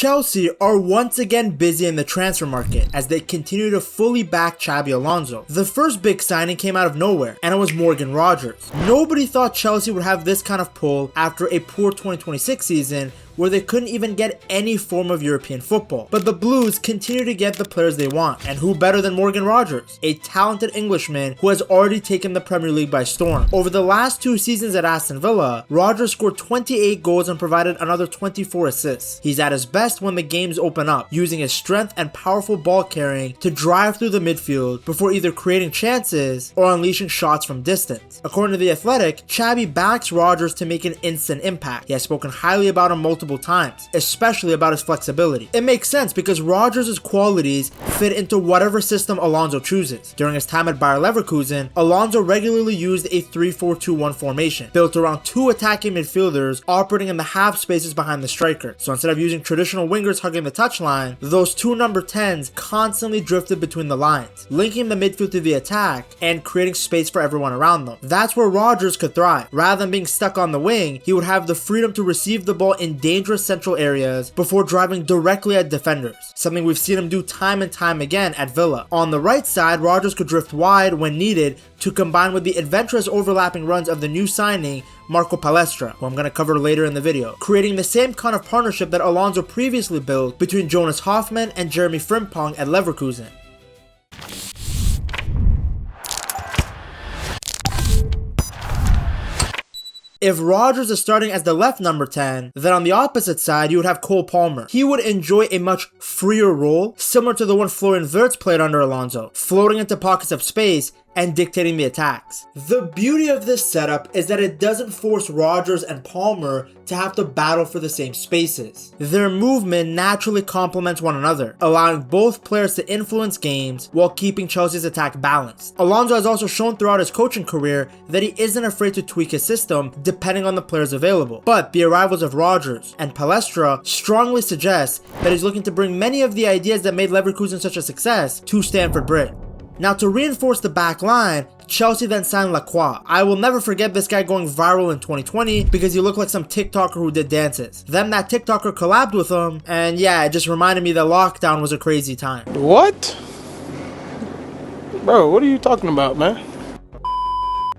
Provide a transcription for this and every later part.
Chelsea are once again busy in the transfer market as they continue to fully back Xabi Alonso. The first big signing came out of nowhere, and it was Morgan Rogers. Nobody thought Chelsea would have this kind of pull after a poor 2026 season where they couldn't even get any form of European football. But the Blues continue to get the players they want, and who better than Morgan Rogers, a talented Englishman who has already taken the Premier League by storm. Over the last 2 seasons at Aston Villa, Rogers scored 28 goals and provided another 24 assists. He's at his best when the games open up, using his strength and powerful ball carrying to drive through the midfield before either creating chances or unleashing shots from distance. According to The Athletic, Xabi backs Rogers to make an instant impact. He has spoken highly about him multiple times, especially about his flexibility. It makes sense because Rogers' qualities fit into whatever system Alonso chooses. During his time at Bayer Leverkusen, Alonso regularly used a 3-4-2-1 formation, built around 2 attacking midfielders operating in the half spaces behind the striker. So instead of using traditional wingers hugging the touchline, those 2 number 10s constantly drifted between the lines, linking the midfield to the attack and creating space for everyone around them. That's where Rogers could thrive. Rather than being stuck on the wing, he would have the freedom to receive the ball in dangerous central areas before driving directly at defenders, something we've seen him do time and time again at Villa. On the right side, Rogers could drift wide when needed to combine with the adventurous overlapping runs of the new signing Marco Palestra, who I'm going to cover later in the video, creating the same kind of partnership that Alonso previously built between Jonas Hoffmann and Jeremy Frimpong at Leverkusen. If Rogers is starting as the left number 10, then on the opposite side, you would have Cole Palmer. He would enjoy a much freer role, similar to the one Florian Wirtz played under Alonso, floating into pockets of space and dictating the attacks. The beauty of this setup is that it doesn't force Rogers and Palmer to have to battle for the same spaces. Their movement naturally complements one another, allowing both players to influence games while keeping Chelsea's attack balanced. Alonso has also shown throughout his coaching career that he isn't afraid to tweak his system depending on the players available. But the arrivals of Rogers and Palestra strongly suggest that he's looking to bring many of the ideas that made Leverkusen such a success to Stamford Bridge. Now, to reinforce the back line, Chelsea then signed Lacroix. I will never forget this guy going viral in 2020 because he looked like some TikToker who did dances. Then that TikToker collabed with him, and yeah, it just reminded me that lockdown was a crazy time. What? Bro, what are you talking about, man?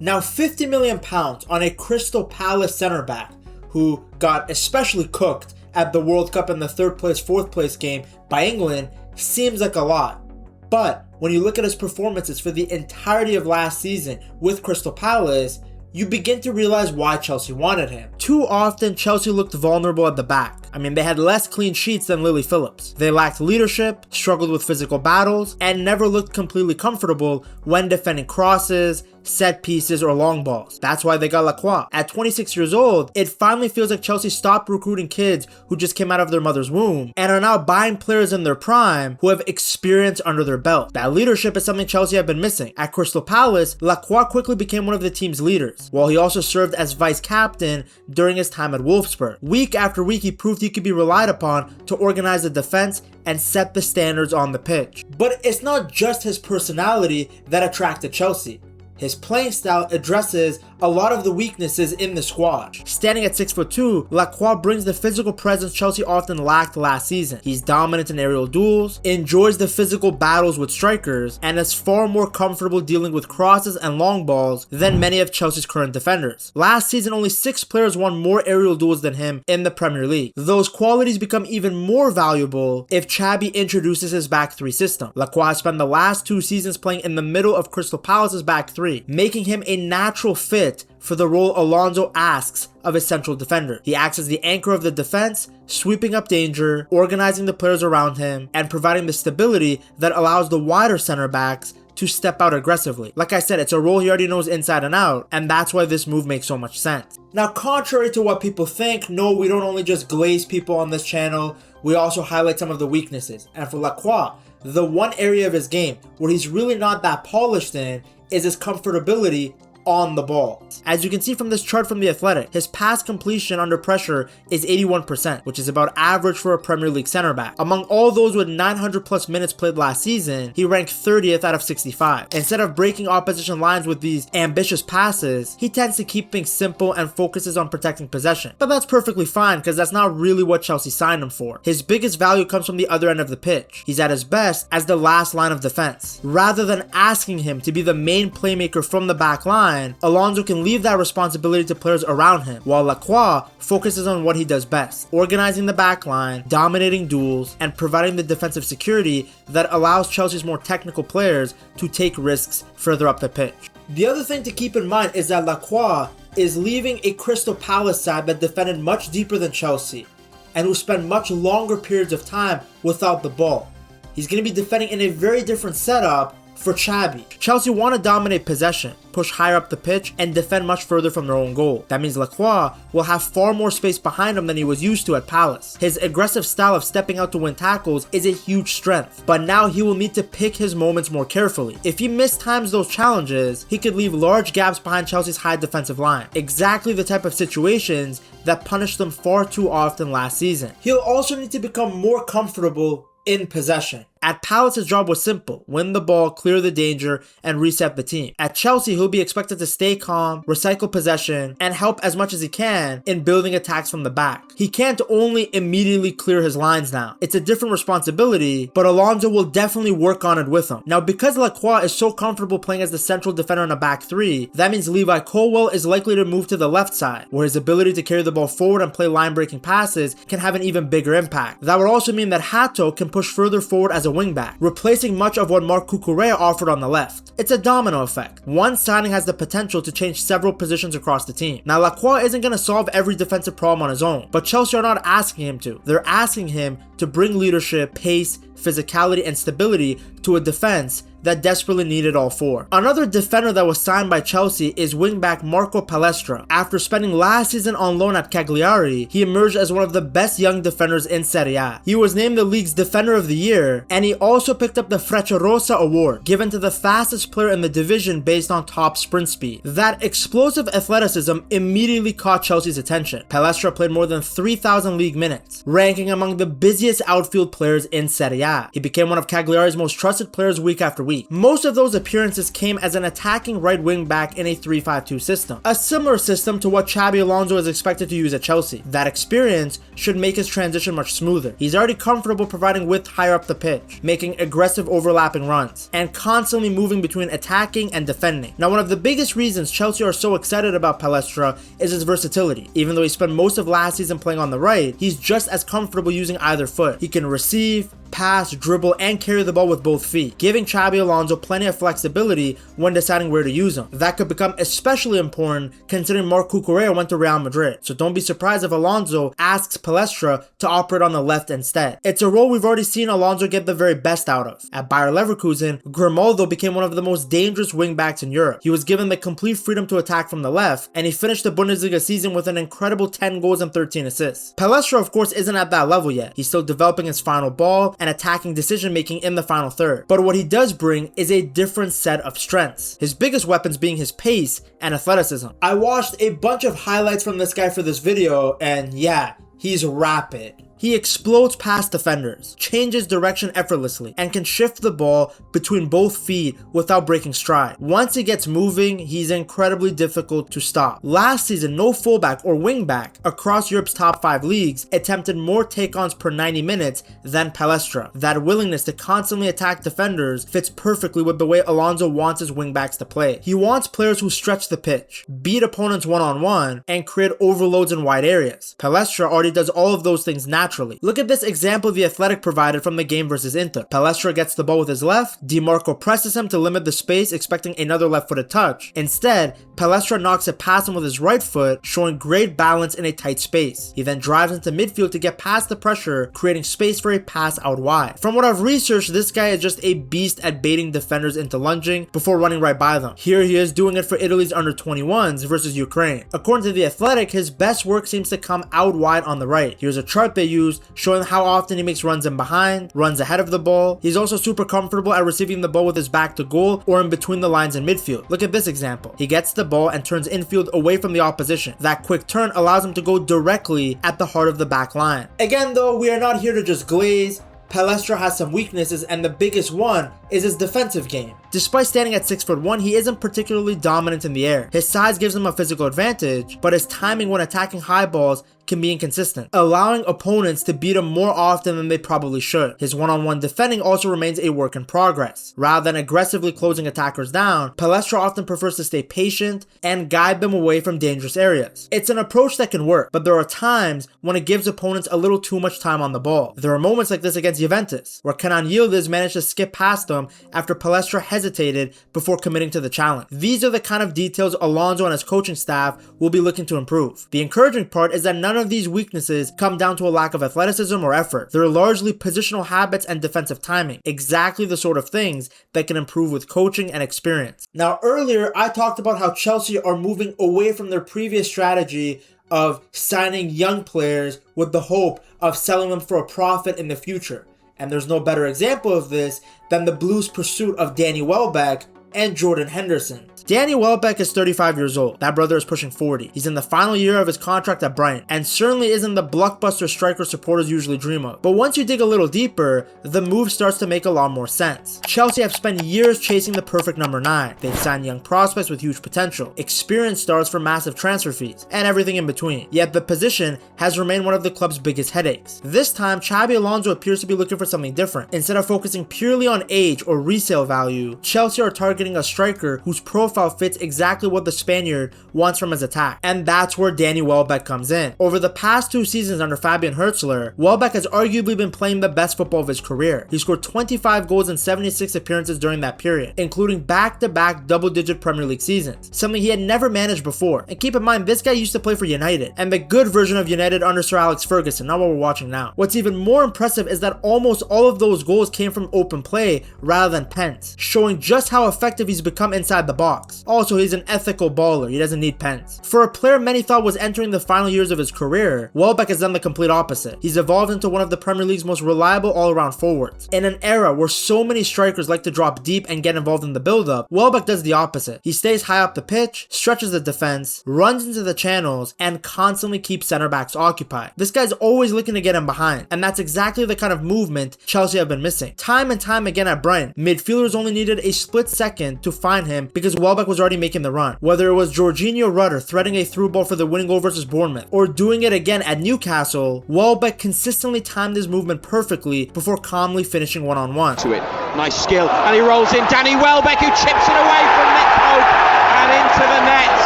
Now, £50 million on a Crystal Palace center back who got especially cooked at the World Cup in the 3rd place, 4th place game by England seems like a lot. But when you look at his performances for the entirety of last season with Crystal Palace, you begin to realize why Chelsea wanted him. Too often, Chelsea looked vulnerable at the back. I mean, they had less clean sheets than Lily Phillips. They lacked leadership, struggled with physical battles, and never looked completely comfortable when defending crosses, set pieces, or long balls. That's why they got Lacroix. At 26 years old, it finally feels like Chelsea stopped recruiting kids who just came out of their mother's womb and are now buying players in their prime who have experience under their belt. That leadership is something Chelsea have been missing. At Crystal Palace, Lacroix quickly became one of the team's leaders, while he also served as vice captain during his time at Wolfsburg. Week after week, he proved he could be relied upon to organize the defense and set the standards on the pitch. But it's not just his personality that attracted Chelsea. His playing style addresses a lot of the weaknesses in the squad. Standing at 6'2", Lacroix brings the physical presence Chelsea often lacked last season. He's dominant in aerial duels, enjoys the physical battles with strikers, and is far more comfortable dealing with crosses and long balls than many of Chelsea's current defenders. Last season, only 6 players won more aerial duels than him in the Premier League. Those qualities become even more valuable if Xabi introduces his back 3 system. Lacroix spent the last 2 seasons playing in the middle of Crystal Palace's back 3, making him a natural fit for the role Alonso asks of his central defender. He acts as the anchor of the defense, sweeping up danger, organizing the players around him, and providing the stability that allows the wider center backs to step out aggressively. Like I said, it's a role he already knows inside and out, and that's why this move makes so much sense. Now, contrary to what people think, no, we don't only just glaze people on this channel, we also highlight some of the weaknesses. And for Lacroix, the one area of his game where he's really not that polished in is his comfortability on the ball. As you can see from this chart from The Athletic, his pass completion under pressure is 81%, which is about average for a Premier League center back. Among all those with 900 plus minutes played last season, he ranked 30th out of 65. Instead of breaking opposition lines with these ambitious passes, he tends to keep things simple and focuses on protecting possession. But that's perfectly fine, because that's not really what Chelsea signed him for. His biggest value comes from the other end of the pitch. He's at his best as the last line of defense. Rather than asking him to be the main playmaker from the back line, Alonso can leave that responsibility to players around him, while Lacroix focuses on what he does best: organizing the back line, dominating duels, and providing the defensive security that allows Chelsea's more technical players to take risks further up the pitch. The other thing to keep in mind is that Lacroix is leaving a Crystal Palace side that defended much deeper than Chelsea and who spent much longer periods of time without the ball. He's going to be defending in a very different setup for Xabi. Chelsea want to dominate possession, push higher up the pitch, and defend much further from their own goal. That means Lacroix will have far more space behind him than he was used to at Palace. His aggressive style of stepping out to win tackles is a huge strength, but now he will need to pick his moments more carefully. If he mistimes those challenges, he could leave large gaps behind Chelsea's high defensive line. Exactly the type of situations that punished them far too often last season. He'll also need to become more comfortable in possession. At Palace, his job was simple: win the ball, clear the danger, and reset the team. At Chelsea, he'll be expected to stay calm, recycle possession, and help as much as he can in building attacks from the back. He can't only immediately clear his lines now. It's a different responsibility, but Alonso will definitely work on it with him. Now, because Lacroix is so comfortable playing as the central defender in a back three, that means Levi Colwill is likely to move to the left side, where his ability to carry the ball forward and play line-breaking passes can have an even bigger impact. That would also mean that Hato can push further forward as a wingback, replacing much of what Marc Cucurella offered on the left. It's a domino effect. One signing has the potential to change several positions across the team. Now, Lacroix isn't going to solve every defensive problem on his own, but Chelsea are not asking him to. They're asking him to bring leadership, pace, physicality, and stability to a defense that desperately needed all four. Another defender that was signed by Chelsea is wingback Marco Palestra. After spending last season on loan at Cagliari, he emerged as one of the best young defenders in Serie A. He was named the league's Defender of the Year, and he also picked up the Frecciarossa award, given to the fastest player in the division based on top sprint speed. That explosive athleticism immediately caught Chelsea's attention. Palestra played more than 3,000 league minutes, ranking among the busiest outfield players in Serie A. He became one of Cagliari's most trusted players week after week. Most of those appearances came as an attacking right wing back in a 3-5-2 system, a similar system to what Xabi Alonso is expected to use at Chelsea. That experience should make his transition much smoother. He's already comfortable providing width higher up the pitch, making aggressive overlapping runs, and constantly moving between attacking and defending. Now, one of the biggest reasons Chelsea are so excited about Palestra is his versatility. Even though he spent most of last season playing on the right, he's just as comfortable using either foot. He can receive, pass, dribble, and carry the ball with both feet, giving Xabi Alonso plenty of flexibility when deciding where to use him. That could become especially important considering Marc Cucurella went to Real Madrid, so don't be surprised if Alonso asks Palestra to operate on the left instead. It's a role we've already seen Alonso get the very best out of. At Bayer Leverkusen, Grimaldo became one of the most dangerous wingbacks in Europe. He was given the complete freedom to attack from the left, and he finished the Bundesliga season with an incredible 10 goals and 13 assists. Palestra, of course, isn't at that level yet. He's still developing his final ball and attacking decision making in the final third. But what he does bring is a different set of strengths, his biggest weapons being his pace and athleticism. I watched a bunch of highlights from this guy for this video, and yeah, he's rapid. He explodes past defenders, changes direction effortlessly, and can shift the ball between both feet without breaking stride. Once he gets moving, he's incredibly difficult to stop. Last season, no fullback or wingback across Europe's top 5 leagues attempted more take-ons per 90 minutes than Palestra. That willingness to constantly attack defenders fits perfectly with the way Alonso wants his wingbacks to play. He wants players who stretch the pitch, beat opponents one-on-one, and create overloads in wide areas. Palestra already does all of those things naturally. Look at this example The Athletic provided from the game versus Inter. Palestra gets the ball with his left, Di Marco presses him to limit the space, expecting another left-footed touch. Instead, Palestra knocks it past him with his right foot, showing great balance in a tight space. He then drives into midfield to get past the pressure, creating space for a pass out wide. From what I've researched, this guy is just a beast at baiting defenders into lunging before running right by them. Here he is doing it for Italy's under-21s versus Ukraine. According to The Athletic, his best work seems to come out wide on the right. Here's a chart they use used, showing how often he makes runs in behind, runs ahead of the ball. He's also super comfortable at receiving the ball with his back to goal or in between the lines in midfield. Look at this example. He gets the ball and turns infield away from the opposition. That quick turn allows him to go directly at the heart of the back line. Again though, we are not here to just glaze. Palestra has some weaknesses, and the biggest one is his defensive game. Despite standing at 6'1", he isn't particularly dominant in the air. His size gives him a physical advantage, but his timing when attacking high balls can be inconsistent, allowing opponents to beat him more often than they probably should. His one-on-one defending also remains a work in progress. Rather than aggressively closing attackers down, Palestra often prefers to stay patient and guide them away from dangerous areas. It's an approach that can work, but there are times when it gives opponents a little too much time on the ball. There are moments like this against Juventus, where Kenan Yildiz managed to skip past them after Palestra hesitated before committing to the challenge. These are the kind of details Alonso and his coaching staff will be looking to improve. The encouraging part is that none of these weaknesses come down to a lack of athleticism or effort. They're largely positional habits and defensive timing, exactly the sort of things that can improve with coaching and experience. Now earlier I talked about how Chelsea are moving away from their previous strategy of signing young players with the hope of selling them for a profit in the future. And there's no better example of this than the Blues' pursuit of Danny Welbeck and Jordan Henderson. Danny Welbeck is 35 years old. That brother is pushing 40. He's in the final year of his contract at Brighton, and certainly isn't the blockbuster striker supporters usually dream of. But once you dig a little deeper, the move starts to make a lot more sense. Chelsea have spent years chasing the perfect number 9. They've signed young prospects with huge potential, experienced stars for massive transfer fees, and everything in between. Yet the position has remained one of the club's biggest headaches. This time, Xabi Alonso appears to be looking for something different. Instead of focusing purely on age or resale value, Chelsea are targeting a striker whose profile fits exactly what the Spaniard wants from his attack, and that's where Danny Welbeck comes in. Over the past 2 seasons under Fabian Hürzeler, Welbeck has arguably been playing the best football of his career. He scored 25 goals in 76 appearances during that period, including back-to-back double-digit Premier League seasons, something he had never managed before. And keep in mind, this guy used to play for United, and the good version of United under Sir Alex Ferguson, not what we're watching now. What's even more impressive is that almost all of those goals came from open play rather than pens, showing just how effective he's become inside the box. Also, he's an ethical baller. He doesn't need pens. For a player many thought was entering the final years of his career, Welbeck has done the complete opposite. He's evolved into one of the Premier League's most reliable all-around forwards. In an era where so many strikers like to drop deep and get involved in the build-up, Welbeck does the opposite. He stays high up the pitch, stretches the defense, runs into the channels, and constantly keeps center backs occupied. This guy's always looking to get in behind, and that's exactly the kind of movement Chelsea have been missing. Time and time again at Brighton, midfielders only needed a split second to find him because Welbeck was already making the run. Whether it was Jorginho Rutter threading a through ball for the winning goal versus Bournemouth, or doing it again at Newcastle, Welbeck consistently timed his movement perfectly before calmly finishing one-on-one. To it, nice skill, and he rolls in. Danny Welbeck, who chips it away from Nick Pope and into the net.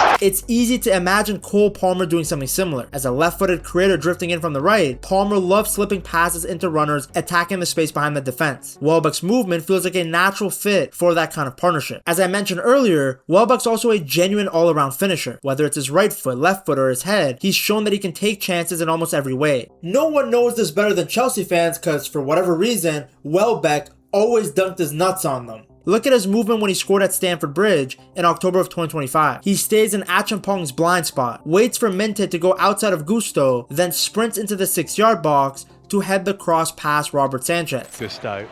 It's easy to imagine Cole Palmer doing something similar. As a left-footed creator drifting in from the right, Palmer loves slipping passes into runners, attacking the space behind the defense. Welbeck's movement feels like a natural fit for that kind of partnership. As I mentioned earlier, Welbeck's also a genuine all-around finisher. Whether it's his right foot, left foot, or his head, he's shown that he can take chances in almost every way. No one knows this better than Chelsea fans because, for whatever reason, Welbeck always dunked his nuts on them. Look at his movement when he scored at Stamford Bridge in October of 2025. He stays in Achampong's blind spot, waits for Minte to go outside of Gusto, then sprints into the 6-yard box to head the cross past Robert Sanchez. Gusto.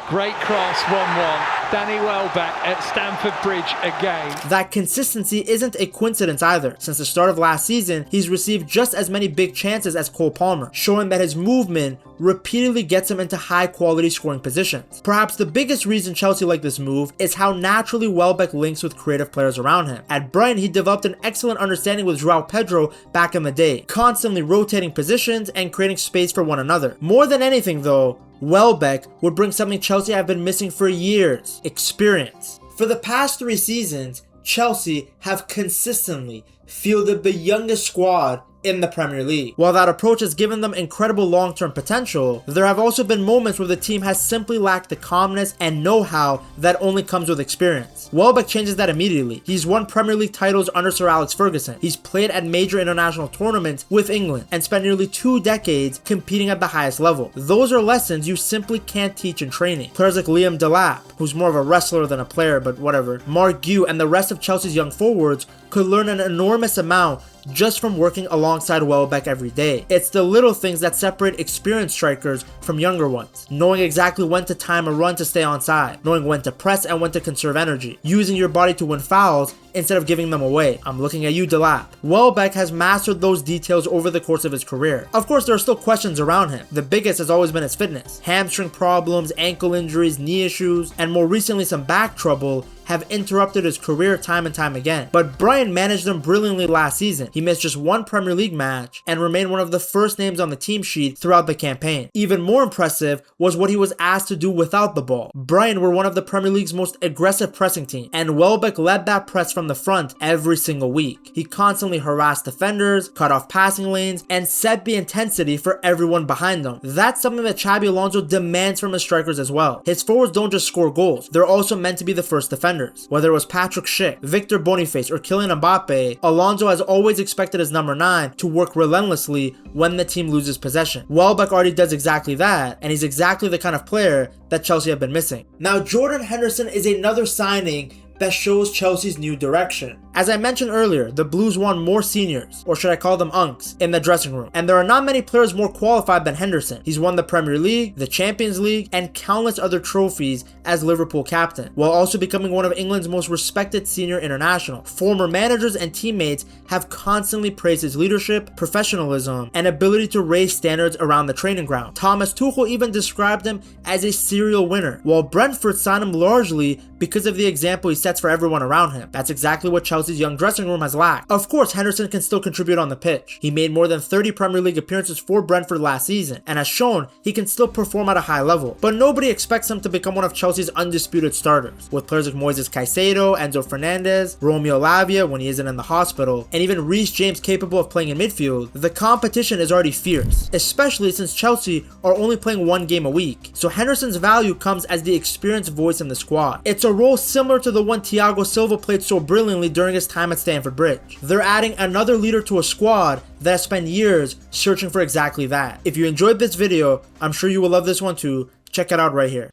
Great cross, 1-1. Danny Welbeck at Stamford Bridge again. That consistency isn't a coincidence either. Since the start of last season, he's received just as many big chances as Cole Palmer, showing that his movement repeatedly gets him into high-quality scoring positions. Perhaps the biggest reason Chelsea like this move is how naturally Welbeck links with creative players around him. At Brighton, he developed an excellent understanding with João Pedro back in the day, constantly rotating positions and creating space for one another. More than anything though, Welbeck would bring something Chelsea have been missing for years: experience. For the past 3 seasons, Chelsea have consistently fielded the youngest squad in the Premier League. While that approach has given them incredible long-term potential, there have also been moments where the team has simply lacked the calmness and know-how that only comes with experience. Welbeck changes that immediately. He's won Premier League titles under Sir Alex Ferguson. He's played at major international tournaments with England and spent nearly 2 decades competing at the highest level. Those are lessons you simply can't teach in training. Players like Liam Delap, who's more of a wrestler than a player, but whatever, Mark Gue, and the rest of Chelsea's young forwards could learn an enormous amount just from working alongside Welbeck every day. It's the little things that separate experienced strikers from younger ones. Knowing exactly when to time a run to stay onside, knowing when to press and when to conserve energy, using your body to win fouls instead of giving them away. I'm looking at you, Delap. Welbeck has mastered those details over the course of his career. Of course, there are still questions around him. The biggest has always been his fitness. Hamstring problems, ankle injuries, knee issues, and more recently some back trouble have interrupted his career time and time again. But Brian managed them brilliantly last season. He missed just one Premier League match and remained one of the first names on the team sheet throughout the campaign. Even more impressive was what he was asked to do without the ball. Brian were one of the Premier League's most aggressive pressing teams, and Welbeck led that press from the front every single week. He constantly harassed defenders, cut off passing lanes, and set the intensity for everyone behind them. That's something that Xabi Alonso demands from his strikers as well. His forwards don't just score goals, they're also meant to be the first defenders. Whether it was Patrick Schick, Victor Boniface, or Kylian Mbappe, Alonso has always expected his number 9 to work relentlessly when the team loses possession. Welbeck already does exactly that, and he's exactly the kind of player that Chelsea have been missing. Now, Jordan Henderson is another signing that shows Chelsea's new direction. As I mentioned earlier, the Blues won more seniors, or should I call them unks, in the dressing room. And there are not many players more qualified than Henderson. He's won the Premier League, the Champions League, and countless other trophies as Liverpool captain, while also becoming one of England's most respected senior international. Former managers and teammates have constantly praised his leadership, professionalism, and ability to raise standards around the training ground. Thomas Tuchel even described him as a serial winner, while Brentford signed him largely because of the example he sets for everyone around him. That's exactly what Chelsea's young dressing room has lacked. Of course, Henderson can still contribute on the pitch. He made more than 30 Premier League appearances for Brentford last season, and has shown he can still perform at a high level. But nobody expects him to become one of Chelsea's undisputed starters, with players like Moises Caicedo, Enzo Fernandez, Romeo Lavia when he isn't in the hospital, and even Reece James capable of playing in midfield. The competition is already fierce, especially since Chelsea are only playing one game a week. So Henderson's value comes as the experienced voice in the squad. It's a role similar to the one Thiago Silva played so brilliantly during his time at Stamford Bridge. They're adding another leader to a squad that has spent years searching for exactly that. If you enjoyed this video, I'm sure you will love this one too. Check it out right here.